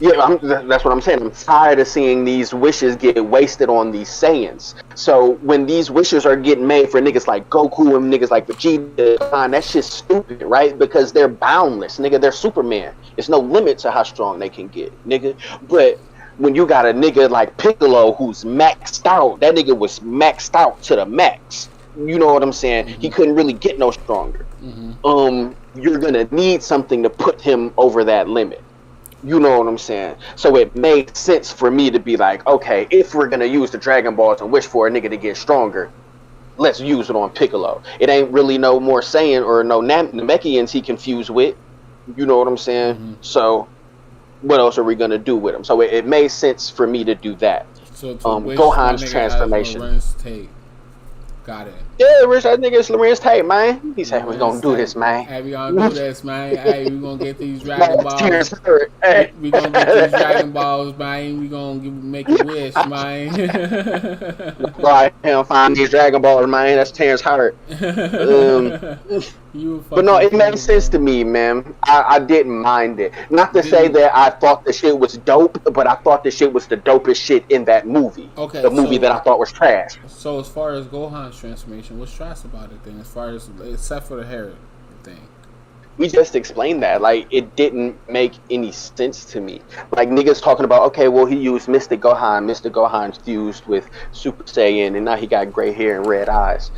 Yeah, that's what I'm saying. I'm tired of seeing these wishes get wasted on these Saiyans. So when these wishes are getting made for niggas like Goku and niggas like Vegeta, that shit's stupid, right? Because they're boundless, nigga. They're Superman. There's no limit to how strong they can get, nigga. But when you got a nigga like Piccolo who's maxed out, that nigga was maxed out to the max. You know what I'm saying? Mm-hmm. He couldn't really get no stronger. Mm-hmm. You're gonna need something to put him over that limit. You know what I'm saying? So it made sense for me to be like, okay, if we're gonna use the Dragon Balls and wish for a nigga to get stronger, let's use it on Piccolo. It ain't really no more Saiyan or no Namekians he confused with. You know what I'm saying? Mm-hmm. So what else are we gonna do with him? So it made sense for me to do that. So Gohan's transformation. Got it. Yeah, Rich, I think it's Lorenz Tate, man. He said, we're going to do this, man. Hey, we going to do this, man. Hey, we going to get these Dragon Balls. Hey. We going to get these Dragon Balls, man. We going to make a wish, man. Right, him find these Dragon Balls, man. That's Terrence Howard. But no, it made sense to me, man. I didn't mind it. Not to say that I thought the shit was dope, but I thought the shit was the dopest shit in that movie. Okay, the movie that I thought was trash. So as far as Gohan's transformation, what's trash about it then? As far as, except for the hair thing. We just explained that. Like, it didn't make any sense to me. Like, niggas talking about, okay, well, he used Mystic Gohan. Mystic Gohan's fused with Super Saiyan, and now he got gray hair and red eyes.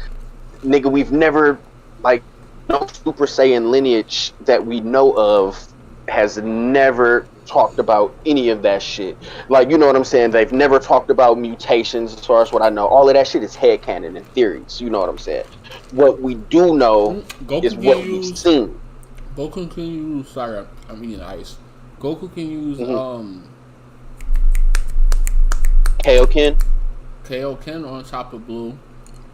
Nigga, we've never, like, no Super Saiyan lineage that we know of has never talked about any of that shit. Like, you know what I'm saying? They've never talked about mutations as far as what I know. All of that shit is headcanon and theories. You know what I'm saying? What we do know is what we've seen. Goku can use, sorry, I'm eating ice. Goku can use, Kaioken on top of Blue.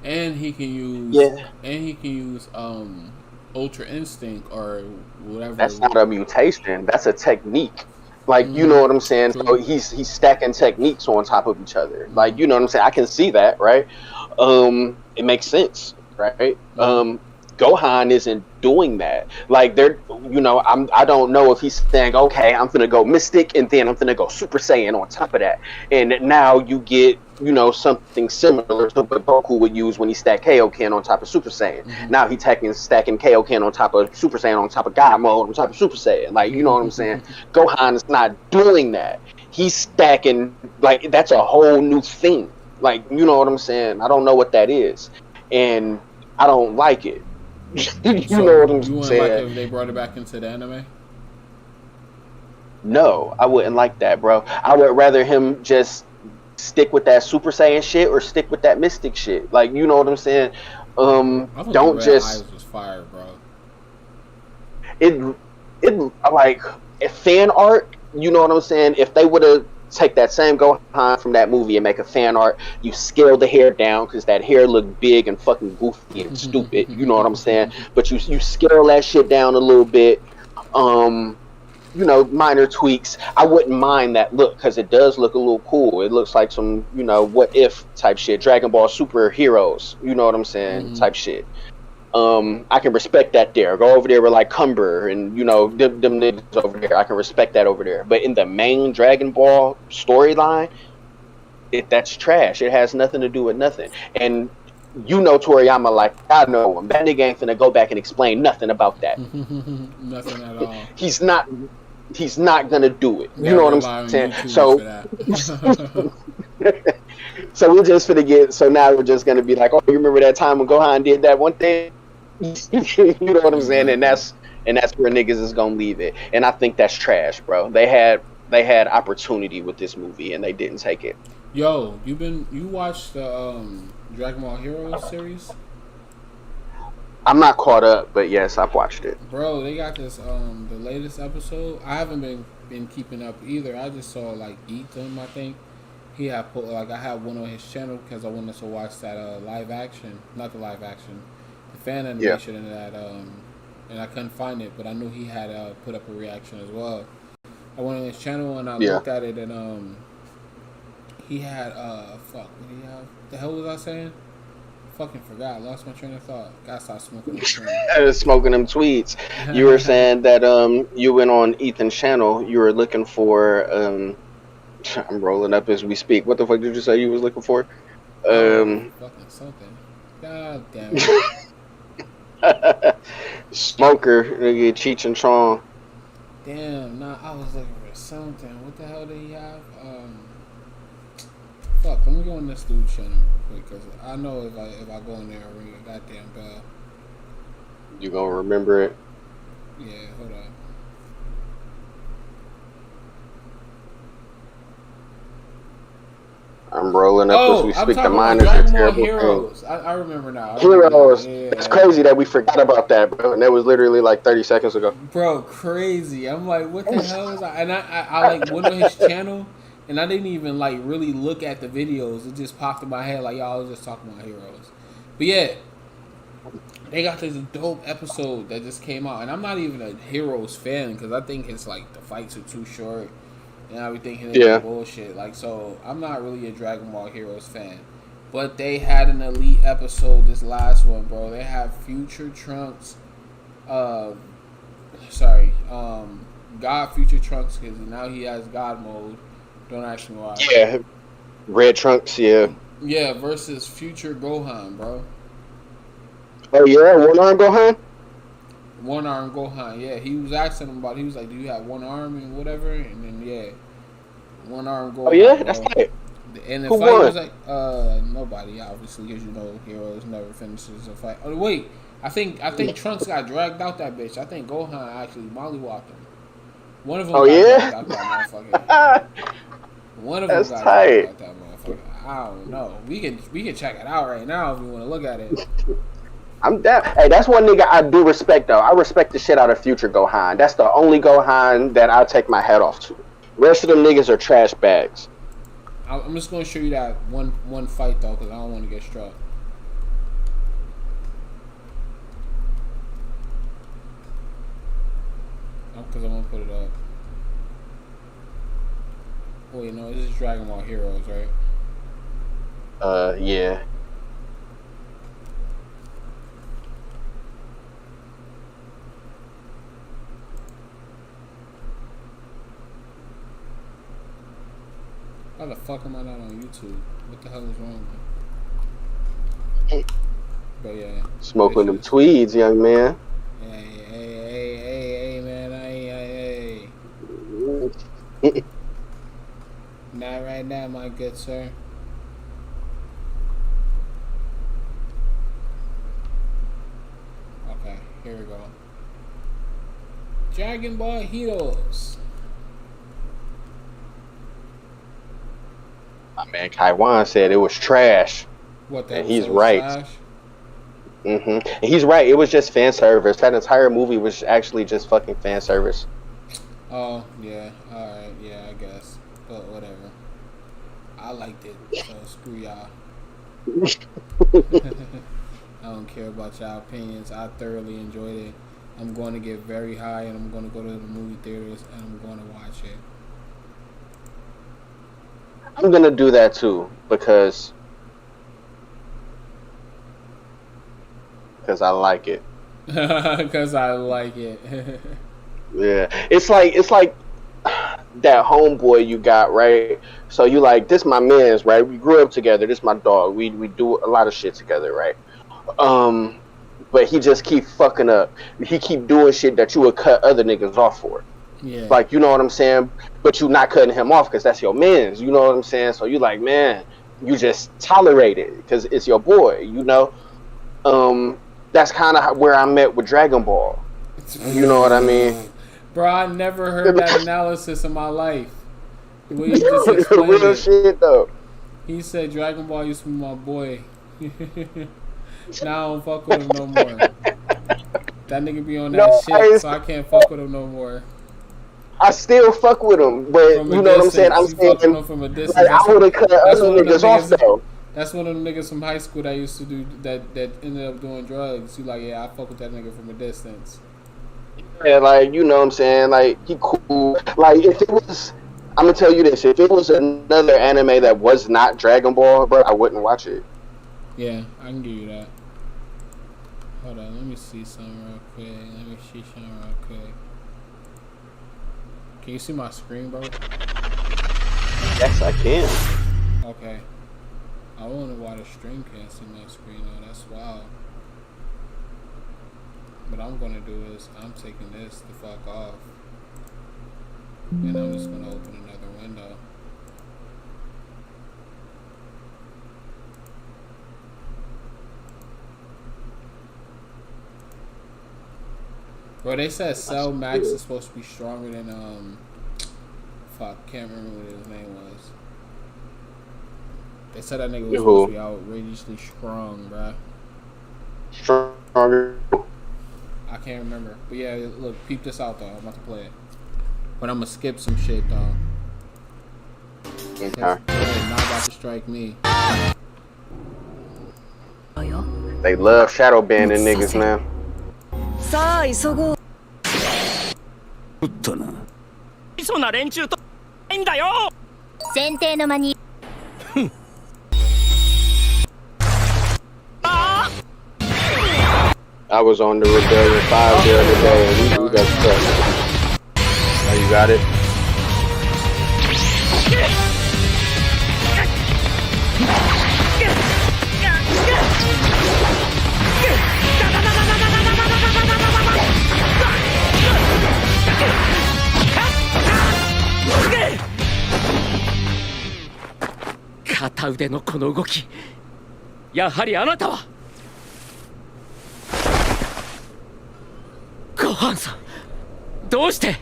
And he can use, Ultra Instinct or whatever. That's not a mutation. That's a technique. Like, you know what I'm saying? So he's stacking techniques on top of each other. Like, you know what I'm saying? I can see that, right? It makes sense, right? Gohan isn't doing that. Like, they're, you know, I don't know if he's saying, okay, I'm gonna go Mystic and then I'm gonna go Super Saiyan on top of that, and now you get, you know, something similar to what Goku would use when he stacked Kaioken on top of Super Saiyan. Now he's stacking Kaioken on top of Super Saiyan, on top of God Mode, on top of Super Saiyan. Like, you know what I'm saying? Gohan is not doing that. He's stacking, like, that's a whole new thing. Like, you know what I'm saying? I don't know what that is, and I don't like it. You know what I'm saying? You wouldn't like it if they brought it back into the anime? No, I wouldn't like that, bro. I would rather him just stick with that Super Saiyan shit or stick with that Mystic shit. Like, you know what I'm saying? Don't just. Eyes was fire, bro. it like fan art. You know what I'm saying? If they would have take that same Gohan from that movie and make a fan art, you scale the hair down because that hair looked big and fucking goofy and stupid. You know what I'm saying? But you scale that shit down a little bit. You know, minor tweaks. I wouldn't mind that look because it does look a little cool. It looks like some, you know, what if type shit, Dragon Ball superheroes. You know what I'm saying? Type shit. I can respect that there. Go over there with like Cumber and you know them niggas over there. I can respect that over there. But in the main Dragon Ball storyline, that's trash. It has nothing to do with nothing. And you know Toriyama like I know him. That nigga ain't finna go back and explain nothing about that. Nothing at all. He's not gonna do it. You know what I'm saying? So so we're just gonna get. So now we're just gonna be like, oh, you remember that time when Gohan did that one thing? You know what I'm saying? And that's where niggas is gonna leave it. And I think that's trash, bro. They had opportunity with this movie and they didn't take it. Yo, you watched the Dragon Ball Heroes series? I'm not caught up, but yes, I've watched it. Bro, they got this the latest episode. I haven't been keeping up either. I just saw like Ethan, I think. He had put like I had one on his channel because I wanted to watch that live action, not the live action, the fan animation in that and I couldn't find it, but I knew he had put up a reaction as well. I went on his channel and I looked at it and he had what did he have? The hell was I saying? Fucking forgot. I lost my train of thought. Gotta stop smoking them smoking them tweets. You were saying that you went on Ethan's channel. You were looking for I'm rolling up as we speak. What the fuck did you say you was looking for? Fucking something. God damn it. Smoker, nigga, Cheech and Chong. Damn, nah, I was looking for something. What the hell did he have? Fuck, let me go on this dude's channel real quick, because I know if I go in there and ring a goddamn bell. You gonna remember it? Yeah, hold on. I'm rolling up as we speak. The miners are terrible. Heroes. I remember now. Heroes. It's crazy that we forgot about that, bro. And that was literally like 30 seconds ago. Bro, crazy. I'm like, what the hell is that? And I like went on his channel, and I didn't even like really look at the videos. It just popped in my head like y'all was just talking about Heroes. But yeah, they got this dope episode that just came out, and I'm not even a Heroes fan because I think it's like the fights are too short. And I be thinking it's bullshit. Like, so I'm not really a Dragon Ball Heroes fan. But they had an elite episode, this last one, bro. They have Future Trunks. God Future Trunks, because now he has God mode. Don't ask me why. Yeah. Red Trunks, yeah. Yeah, versus Future Gohan, bro. Oh, yeah? One arm Gohan? One arm Gohan, yeah. He was asking him about. He was like, "Do you have one arm and whatever?" And then one arm Gohan. Oh yeah, that's tight. And the fight was like, nobody obviously, because you know Heroes never finishes a fight. Oh wait, I think Trunks got dragged out that bitch. I think Gohan actually mollywopped him. One of them. Dragged out that motherfucker. One of them got dragged out that motherfucker. I don't know. We can check it out right now if you want to look at it. I'm down. Hey, that's one nigga I do respect though. I respect the shit out of Future Gohan. That's the only Gohan that I'll take my hat off to. The rest of them niggas are trash bags. I'm just gonna show you that one fight though, because I don't want to get struck. Because I'm gonna put it up. Wait, no, this is Dragon Ball Heroes, right? Yeah. How the fuck am I not on YouTube? What the hell is wrong with me? But yeah. Smoking them tweeds, young man. Hey, man. Hey. Not right now, my good sir. Okay, here we go. Dragon Ball Heroes. My man Kaiwan said it was trash. What? And he's right. Trash? And he's right. It was just fan service. That entire movie was actually just fucking fan service. Oh yeah, all right, yeah, I guess, but whatever. I liked it, so screw y'all. I don't care about y'all opinions. I thoroughly enjoyed it. I'm going to get very high, and I'm going to go to the movie theaters, and I'm going to watch it. I'm gonna do that too because I like it. Because I like it. Yeah, it's like that homeboy you got, right? So you like, this my man's, right? We grew up together. This my dog. We do a lot of shit together, right? But he just keep fucking up. He keep doing shit that you would cut other niggas off for. Yeah. Like, you know what I'm saying? But you not cutting him off because that's your man's. You know what I'm saying? So you like, man, you just tolerate it because it's your boy. You know. That's kind of where I'm at with Dragon Ball. You know what I mean? Bro, I never heard that analysis in my life. The way you just explained Real it. shit though. He said Dragon Ball used to be my boy. Now I don't fuck with him no more. That nigga be on that shit, so I can't fuck with him no more. I still fuck with him, but you know what I'm saying? I'm saying him from a distance. Like, I would have cut other niggas off though. That's one of the niggas from high school that used to do that ended up doing drugs. You like, yeah, I fuck with that nigga from a distance. Yeah, like, you know what I'm saying? Like, he cool. Like, if it was, I'm gonna tell you this, if it was another anime that was not Dragon Ball, bro, I wouldn't watch it. Yeah, I can give you that. Hold on, let me see something real quick. Can you see my screen, bro? Yes, I can. Okay. I wonder why the stream can't see my screen though. That's wild. What I'm gonna do is I'm taking this the fuck off, and I'm just gonna open another window. Bro, they said Cell Max is supposed to be stronger than fuck, can't remember what his name was. They said that nigga was supposed to be outrageously strong, bruh. Stronger. I can't remember. But yeah, look, peep this out though. I'm about to play it. But I'm gonna skip some shit though. Okay. Not about to strike me. They love shadow banning niggas, man. I was on the Rebellion 5 the other day and we got stuck. Oh, you got it? Gohan さん、どうして？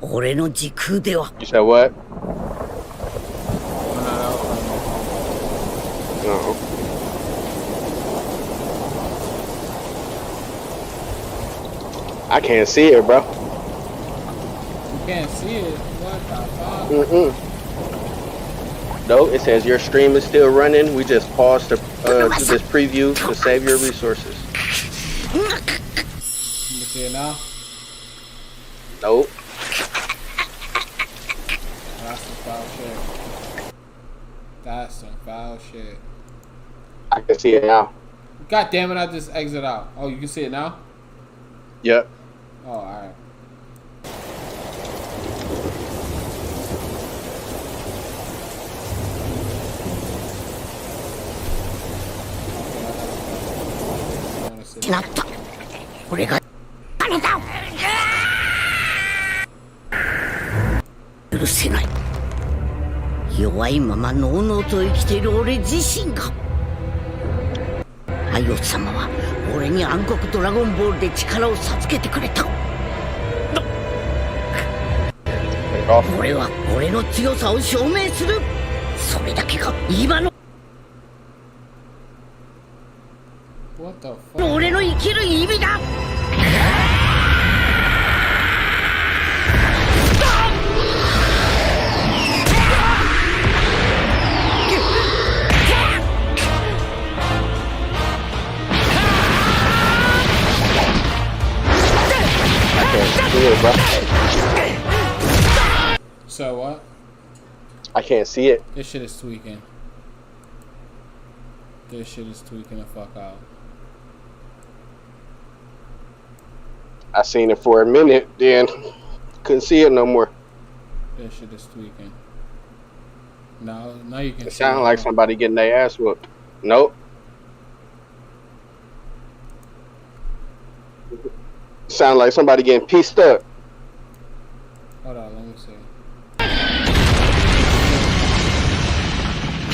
俺の時空では。 You said what? No. I can't see it, bro. You can't see it. What the fuck? No, it says your stream is still running. We just paused to this preview to save your resources. You see it now? Nope. That's some foul shit. That's some foul shit. I can see it now. God damn it, I just exit out. Oh, you can see it now? Yep. Oh, alright. What the fuck? 俺の生きる意味が So what? I can't see it. This shit is tweaking. This shit is tweaking the fuck out. I seen it for a minute, then couldn't see it no more. This shit is tweaking. Now you can It see sounded like somebody getting their ass whooped. Nope. Sound like somebody getting pieced up. Hold on, let me see.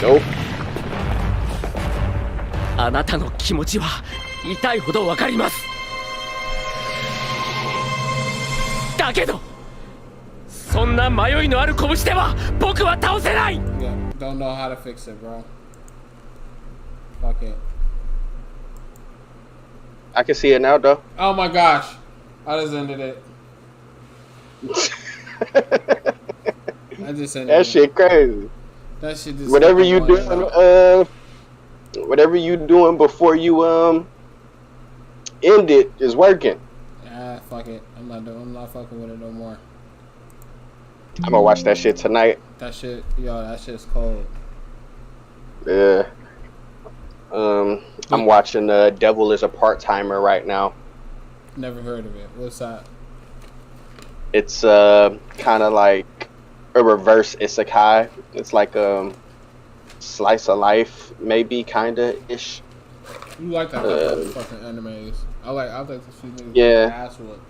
Nope. あなたの気持ちは痛いほどわかります。だけどそんな迷いのある拳では僕は倒せない。 Yeah, don't know how to fix it, bro. Fuck it. I can see it now, though. Oh my gosh. I just ended it. I just ended That it. shit crazy. That shit just Whatever you doing, whatever you doing before you end it is working. Ah, fuck it. I'm not fucking with it no more. I'm gonna watch that shit tonight. That shit's cold. Yeah. I'm watching Devil is a Part-Timer right now. Never heard of it. What's that? It's kind of like a reverse isekai. It's like slice of life, maybe kinda ish. You like that fucking animes? I like to see niggas Yeah. ass whoop.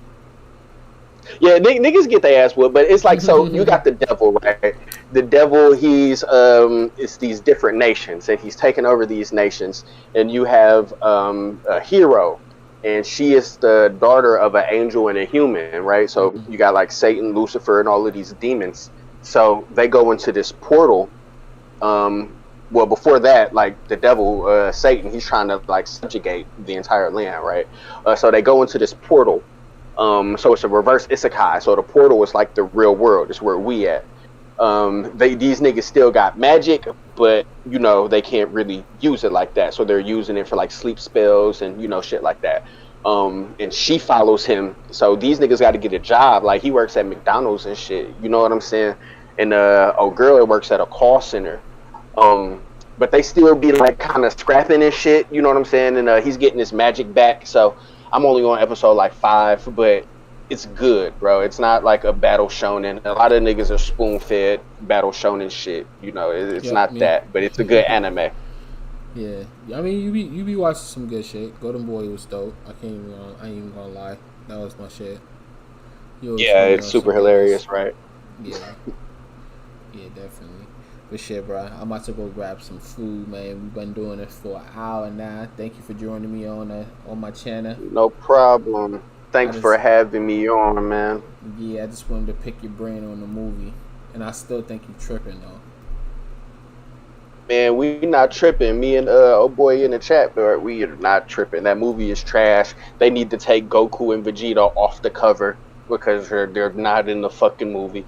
Yeah, niggas get their ass whooped, but it's like, so you got the devil, right? The devil, he's it's these different nations, and he's taking over these nations, and you have a hero, and she is the daughter of an angel and a human, right? So you got like Satan, Lucifer, and all of these demons. So they go into this portal. Well, before that, like the devil, Satan, he's trying to like subjugate the entire land, right? So they go into this portal. So it's a reverse isekai. So the portal is like the real world. It's where we at. These niggas still got magic, but you know they can't really use it like that. So they're using it for like sleep spells and you know shit like that. And she follows him. So these niggas got to get a job. Like he works at McDonald's and shit. You know what I'm saying? And a girl that works at a call center. But they still be like kind of scrapping and shit. You know what I'm saying? And he's getting his magic back. So I'm only on episode like 5, but it's good, bro. It's not like a battle shonen. A lot of niggas are spoon fed battle shonen shit. You know, it's not that, but it's a good anime. Yeah, I mean you be watching some good shit. Golden Boy was dope. I ain't even gonna lie. That was my shit. Yeah, it's super hilarious, right? Yeah, yeah, definitely. But shit, bro, I'm about to go grab some food, man. We've been doing this for an hour now. Thank you for joining me on my channel. No problem. Thanks for having me on, man. Yeah, I just wanted to pick your brain on the movie, and I still think you tripping though. Man, we not tripping. Me and oh boy in the chat, but we are not tripping. That movie is trash. They need to take Goku and Vegeta off the cover because they're not in the fucking movie.